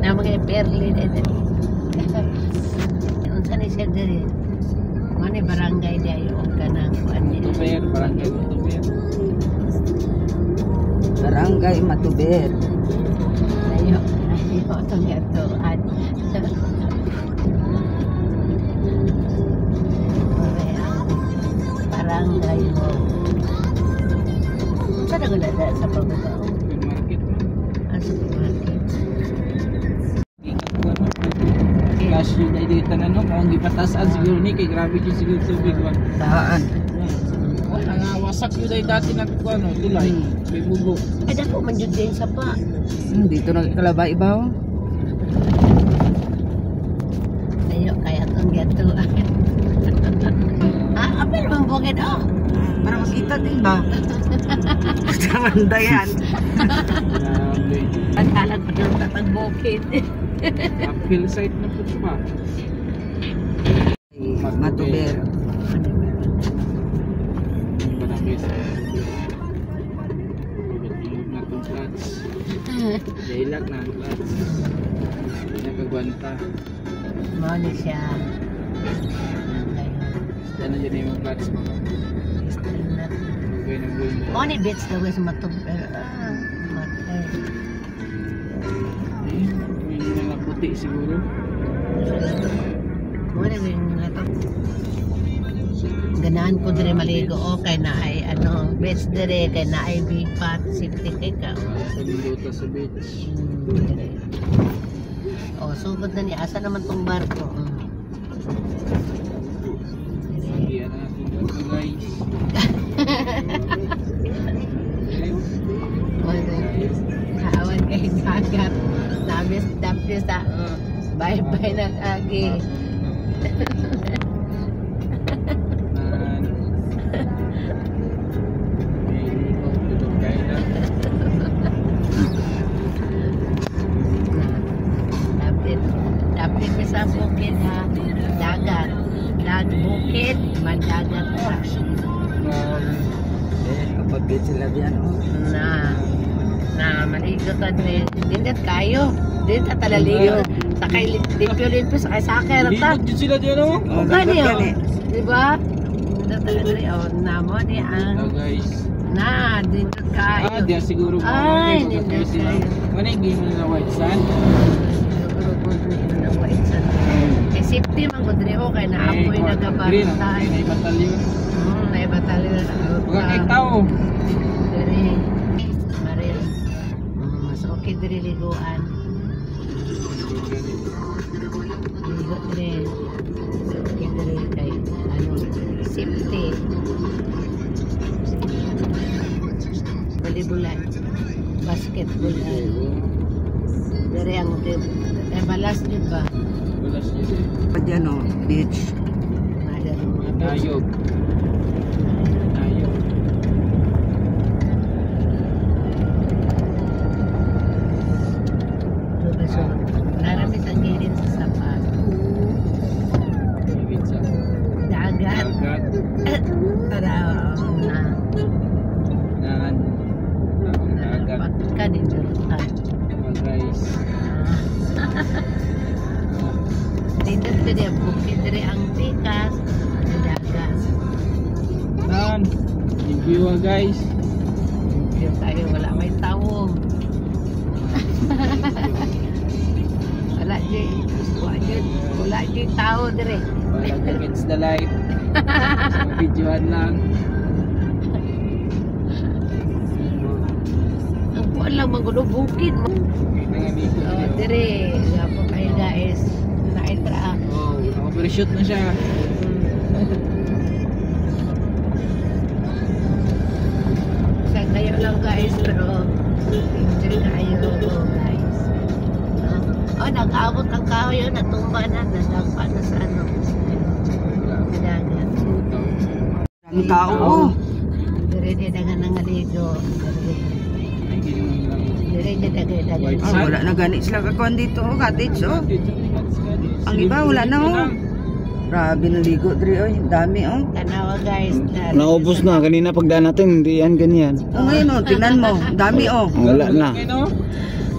Na mga perli dito. Unsa ni siya diri? Mani barangay dia yung kanang kuan ni. Tuber, barangay Tuber. Barangay Matuber. Ayo tong gato ad. Barangay mo. Sana ko na sa pagkakao. Supermarket man. Supermarket. Cash yun ay dito na no, kung gipatasan siguro ni kay grabe yun siguro tubig ba. Saan? Wala nga wasak yun ay dati nagkuha no, tulay, may bugo. Ay dako man jud din sa pa. Dito na kalabay ibaw. Ayo kaya tong gato. Apa naman bukid oh? Para makita din ba? Tanda yan. Grabe. Pagkalag pa ng tatang bukid. Uphill side na po pa. Matuber. Barangay sa Tuber na itong flats. Dailag na ang flats. Pinagagwanta. Mali siya. Sana dyan na yung flats mo. Lugay ng buhay mo. Mali bits daw sa Matuber. Matay. May mga puti siguro. Mali yung nato. Ganahan ko dire maligo o kay na ay ano beach dire kay na ay bipat safety kay ka. Sa Minduta sa beach. Oh, sugod na ni asa naman tong barko. Hindi na natin ito guys. Kawan kay dagat. Nabis dapis sa bye-bye na agi. Dapit sa bukid ha. Dagat. Bukid, mandagat pa. Kapag sila diyan oh. Na maligo ta din. Dindat kayo. Din ta talaligo. Sakay limpyo sakay sakay ra ta. Libot sila dyan oh. O gani o. Diba? Dindat talaligo. O namo ni ang. Guys. Na, dindat kayo. Diya siguro. Ay, dindat kayo. Ano yung game na white sand? Siguro po na white sand. Kay safety man ko dre o kay naapoy nagabantay. May batalyon. May batalyon. Huwag kay tao. Dere. Maril. Mas okay dere liguan. Ligo dere. Mas okay dere kay ano safety. Volleyball. Basketball. Dere ang balas din ba? Balas din. Diyan oh, beach. Ada mga Ayog. Ayog. so narami sa gilid sa sapat. Higit sa Dagat. Para na dagat. pagka din dagat. Guys. Dito dire bukid dire ang pikas. Dagat. Nan. Review guys. Yung tayo wala may tawong. Wala di tao dire. Wala against the light. Sa videoan lang. Ang kuan lang magulo bukid. Nangamito. Oh, dire, gapo kayo guys. Naitra. Oh, overshoot na siya. Sa kayo lang guys, pero enjoy kayo guys. Oh, nag-abot ang kahoy yun, natumba na, nadagpa na sa ano. Sa dagat. Ang tao oh. Dire di dagan nangaligo. Dire di dagan. Ah, wala na gani sila kakuan dito oh, cottage oh. Ang iba wala na oh. Grabe naligo dre oy, dami oh. Tanawa guys. Naubos na kanina pagdaan natin, hindi yan ganyan. Oh ngayon oh, tingnan mo, dami oh. Wala na.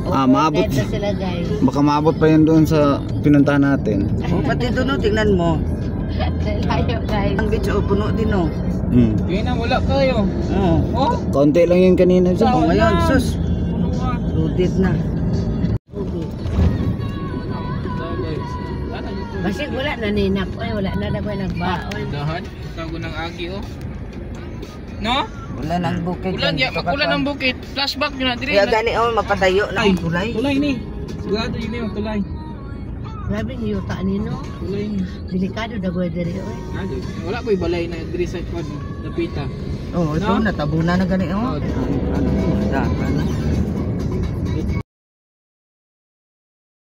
maabot. Kahit na sila guys. Baka maabot pa yan doon sa pinuntahan natin. Oh, pati doon, tingnan mo. Layo guys. Ang beach, puno din, oh. Kaya na, wala kayo. Oh. Oh? Kaunti lang yun kanina dyan. Oh, ngayon, sus. Puno ka. Loaded na. Basig wala na ninap. Oy, wala na daw nagbaon. Dahan, tago ng agi oh. No? Wala nang bukid. Ulan ya, makulan ng bukit. Flashback nyo na diri. Kaya gani, oh, mapatayo na ang tulay. Tulay ni. Sigurado yun yung tulay. Grabe yung yuta nino. Tulay ni. Delikado daw diri oy. Wala ko'y balay na diri sa kwan. Napita. Oh, ito, No? natabunan na gani, oh. Oh. Ano, dapat na.